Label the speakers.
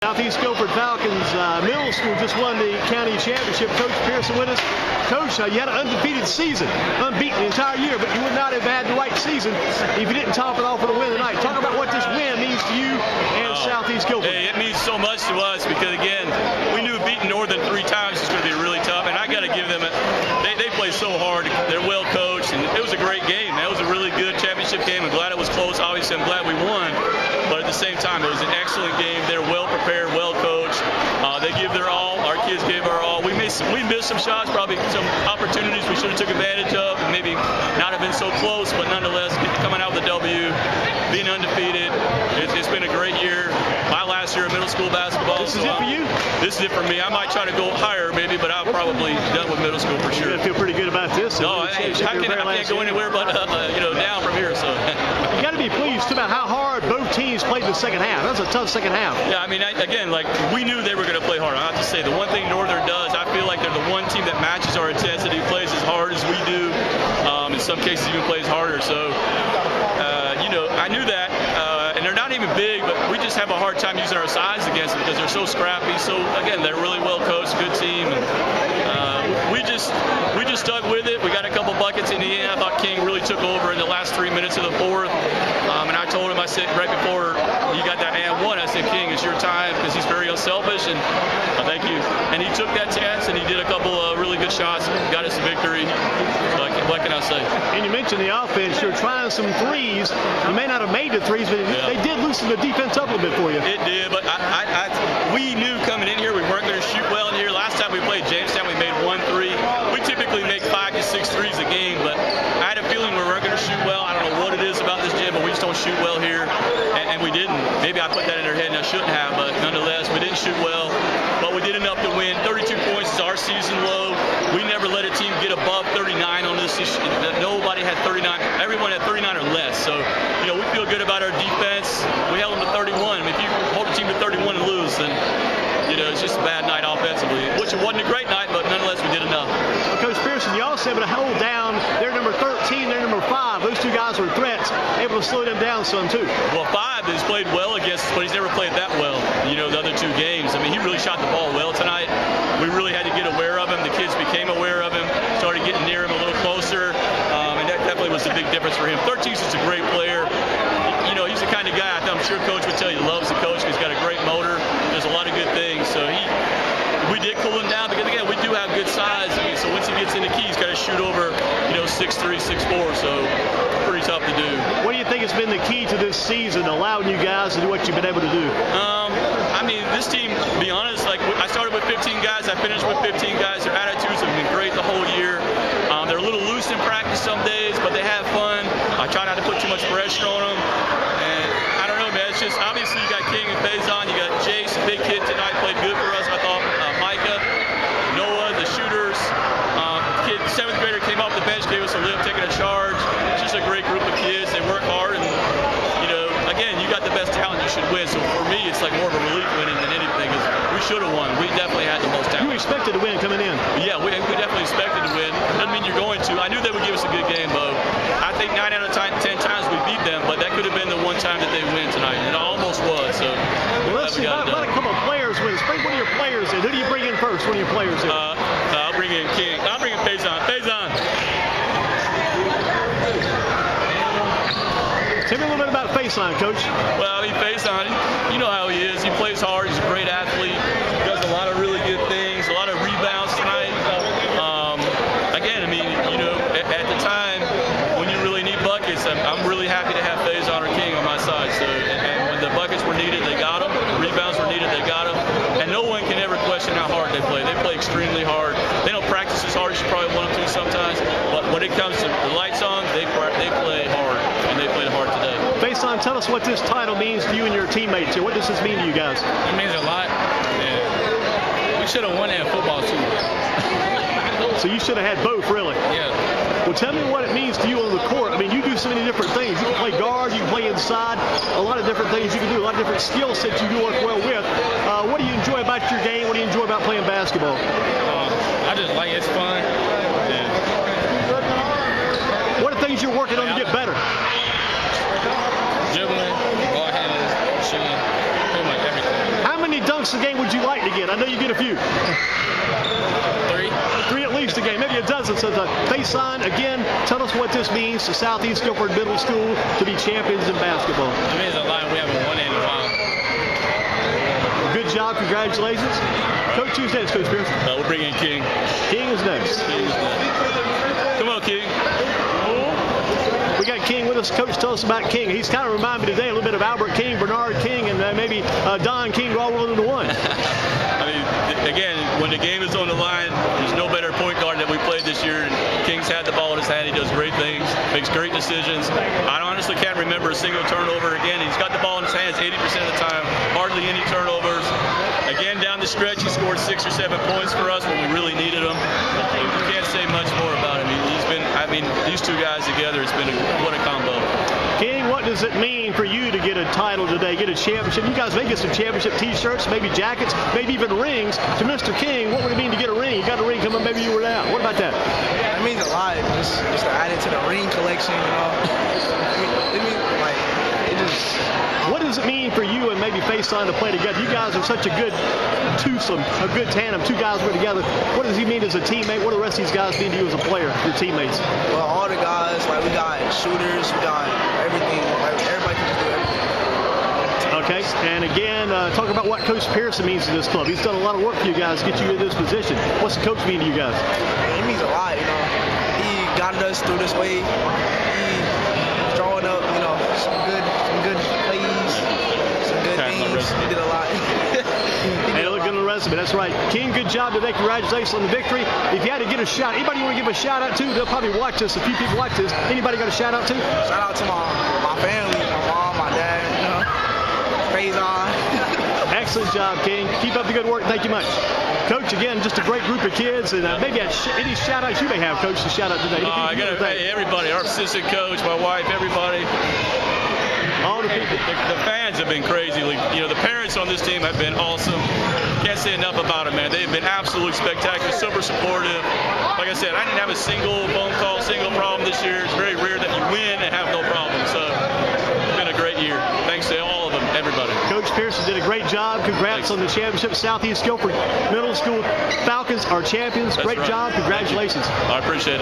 Speaker 1: Southeast Guilford Falcons middle school just won the county championship. Coach Pearson with us. Coach, you had an undefeated season, unbeaten the entire year, but you would not have had the right season if you didn't top it off with a win tonight. Talk about what this win means to you and Southeast Guilford.
Speaker 2: Hey, it means so much to us because, again, we knew beating Northern 3 times was going to be really tough, and I got to give them they play so hard. They're well coached, and it was a great game. That was a really good championship game. I'm glad it was close. Obviously, I'm glad we won, but at the same time, it was an excellent game. They're well prepared, well coached. They give their all. Our kids gave our all. We missed some shots, probably some opportunities we should have took advantage of, and maybe not have been so close, but nonetheless, coming out with a W, being undefeated, it's been a great year. My last year of middle school basketball.
Speaker 1: This is it for you?
Speaker 2: This is it for me. I might try to go higher, maybe, but I'm probably done with middle school for sure.
Speaker 1: You feel pretty good about this.
Speaker 2: No, I can't go anywhere but down from here. So
Speaker 1: you got to be pleased too about how hard both teams played the second half. That was a tough second half.
Speaker 2: Yeah, I mean, again, we knew they were going to play hard. I have to say, the one thing Northern does, I feel like they're the one team that matches our intensity, plays as hard as we do. In some cases, even plays harder. So, I knew that. And they're not even big, but we just have a hard time using our size against them because they're so scrappy. So, again, they're really well coached, good team. And, we just stuck with it. We got a couple buckets in the end. I thought King really took over in the last 3 minutes of the fourth. And I told him, I said right before he got that and one, I said, King, it's your time, because he's very unselfish. And thank you. And he took that chance, and he did a couple of really good shots, got us a victory. So what can I say?
Speaker 1: And you mentioned the offense. You're trying some threes. You may not have made the threes, but they did loosen the defense up a little bit for you.
Speaker 2: It did, but we knew coming in here we weren't going to shoot well in here. Last time we played Jamestown, we made 1 3. We typically make 5 to 6 threes a game, but I had a feeling we weren't going to shoot well. I don't know what it is about this gym, but we just don't shoot well here, and we didn't. Maybe I put that in their head and I shouldn't have, but nonetheless, we didn't shoot well. But we did enough to win. 32 points is our season low. We never let a team get above 39 on this issue. Nobody had 39. Everyone had 39 or less. So, we feel good about our defense. We held them to 31. I mean, if you hold a team to 31 and lose, then, it's just a bad night offensively, which it wasn't a great night, but nonetheless, we did enough.
Speaker 1: Well, Coach Pearson, you also able to hold down their number 13, their number 5. Those two guys were threats, able to slow them down some, too.
Speaker 2: Well, 5 has played well against us, but he's never played that well, the other 2 games. I mean, he really shot the ball well tonight. We really had to get aware of him. The kids became aware of him, started getting near him a little closer, and that definitely was a big difference for him. 13's is a great player. He's the kind of guy, I'm sure Coach would tell you, loves the coach. He's got a great motor. There's a lot of good things. So we did cool him down because, again, we do have good size. So once he gets in the key, he's got to shoot over, 6'3", 6'4", so pretty tough to do.
Speaker 1: What do you think has been the key to this season, allowing you guys to do what you've been able to do?
Speaker 2: I mean, this team, to be honest, I started with 15 guys, I finished with 15 guys. Their attitudes have been great the whole year. They're a little loose in practice some days, but they have fun. I try not to put too much pressure on them. And I don't know, man, it's just, obviously you got King and Faison, you got Jace, a big kid tonight, played good for us, I thought. Micah, Noah, the shooters. Kid, 7th grader came off the bench, gave us a lift, taking a charge. It's just a great group of kids. They work hard, and, again, you got the best talent, you should win. So for me, it's like more of a relief winning than anything. We should have won. We definitely had the most talent.
Speaker 1: You expected to win coming in.
Speaker 2: Yeah, we definitely expected to win. Doesn't mean you're going to. I knew they would give us a good game, Bo. I think 9 out of 10 times we beat them, but that could have been the one time that they win tonight. It almost was. So
Speaker 1: let's see. Let a couple of players win. Bring one of your players in. Who do you bring in first? One of your players in.
Speaker 2: I'll bring in King. I'll bring in Faison. Faison.
Speaker 1: Tell me a little bit about Faison, Coach.
Speaker 2: Well, Faison, you know how he is. He plays hard. He's a great athlete. He does a lot of really good things, a lot of rebounds tonight. Again, I mean, at the time when you really need buckets, I'm really happy to have Faison or King on my side. So, and when the buckets were needed, they got them. The rebounds were needed, they got them. And no one can ever question how hard they play. They play extremely hard. They don't practice as hard as you probably want them to sometimes. But when it comes to the lights on, they play hard, and they played hard today.
Speaker 1: Faison, tell us what this title means to you and your teammates here. What does this mean to you guys?
Speaker 3: It means a lot. Yeah. We should have won that football too.
Speaker 1: So you should have had both, really.
Speaker 3: Yeah.
Speaker 1: Well, tell me what it means to you on the court. I mean, you do so many different things. You can play guard, you can play inside, a lot of different things you can do, a lot of different skill sets you do work well with. What do you enjoy about your game? What do you enjoy about playing basketball?
Speaker 3: I just like it's fun. Yeah.
Speaker 1: What are things you're working on to get better?
Speaker 3: Dribbling, ball handling, shooting, pretty much everything.
Speaker 1: How many dunks longest a game would you like to get? I know you get a few. 3 at least a game, maybe a dozen. So the Faison, again, tell us what this means to Southeast Guilford Middle School to be champions in basketball.
Speaker 3: It means a lot. We haven't won in a while.
Speaker 1: Good job, congratulations. Coach, who's next, Coach Pearson?
Speaker 2: We'll bring in King.
Speaker 1: King is next.
Speaker 2: Come on, King.
Speaker 1: We got King with us. Coach, tell us about King. He's kind of reminded me today a little bit of Albert King, Bernard King, and maybe Don King all rolled into one.
Speaker 2: I mean, again, when the game is on the line, there's no better point guard that we played this year. King's had the ball in his hand. He does great things, makes great decisions. I honestly can't remember a single turnover. Again, he's got the ball in his hands 80% of the time, hardly any turnovers. Again, down the stretch, he scored 6 or 7 points for us when we really needed him. You can't say much more about him. These two guys together, it's been what a combo.
Speaker 1: King, what does it mean for you to get a title today, get a championship? You guys may get some championship T-shirts, maybe jackets, maybe even rings. To Mr. King, what would it mean to get a ring? You got a ring coming, maybe you were out. What about that?
Speaker 4: It means a lot, just to add it to the ring collection, you know. It means, like, it just...
Speaker 1: What does it mean for you and maybe Faison to play together? You guys are such a good twosome, a good tandem. 2 guys were together. What does he mean as a teammate? What do the rest of these guys mean to you as a player, your teammates?
Speaker 4: Well, all the guys, like, we got shooters, we got everything. Like, everybody can just do everything.
Speaker 1: Okay, and again, talk about what Coach Pearson means to this club. He's done a lot of work for you guys to get you in this position. What's the coach mean to you guys?
Speaker 4: It means a lot, you know. He guided us through this way. He's drawing up, you know, some good plays, some good things. He did a lot.
Speaker 1: Hey, look good on the resume. That's right. King, good job today. Congratulations on the victory. If you had to get a shout, anybody you want to give a shout out to? They'll probably watch this. A few people watch this. Anybody got a shout out to?
Speaker 4: Shout out to my family, my mom, my dad, you know. Faison.
Speaker 1: Excellent job, King. Keep up the good work. Thank you much. Coach, again, just a great group of kids. And maybe any shout outs you may have, Coach, to shout out today.
Speaker 2: I got to hey, everybody, our assistant coach, my wife, everybody.
Speaker 1: All the people.
Speaker 2: The fans have been crazy. You know, the parents on this team have been awesome. Can't say enough about them, man. They've been absolutely spectacular, super supportive. Like I said, I didn't have a single phone call, single problem this year. It's very rare that you win and have no problem. So it's been a great year. Thanks to all of them, everybody.
Speaker 1: Coach Pearson did a great job. Congrats on the championship. Southeast Guilford Middle School Falcons are champions.
Speaker 2: That's
Speaker 1: great
Speaker 2: right.
Speaker 1: job. Congratulations.
Speaker 2: I appreciate it.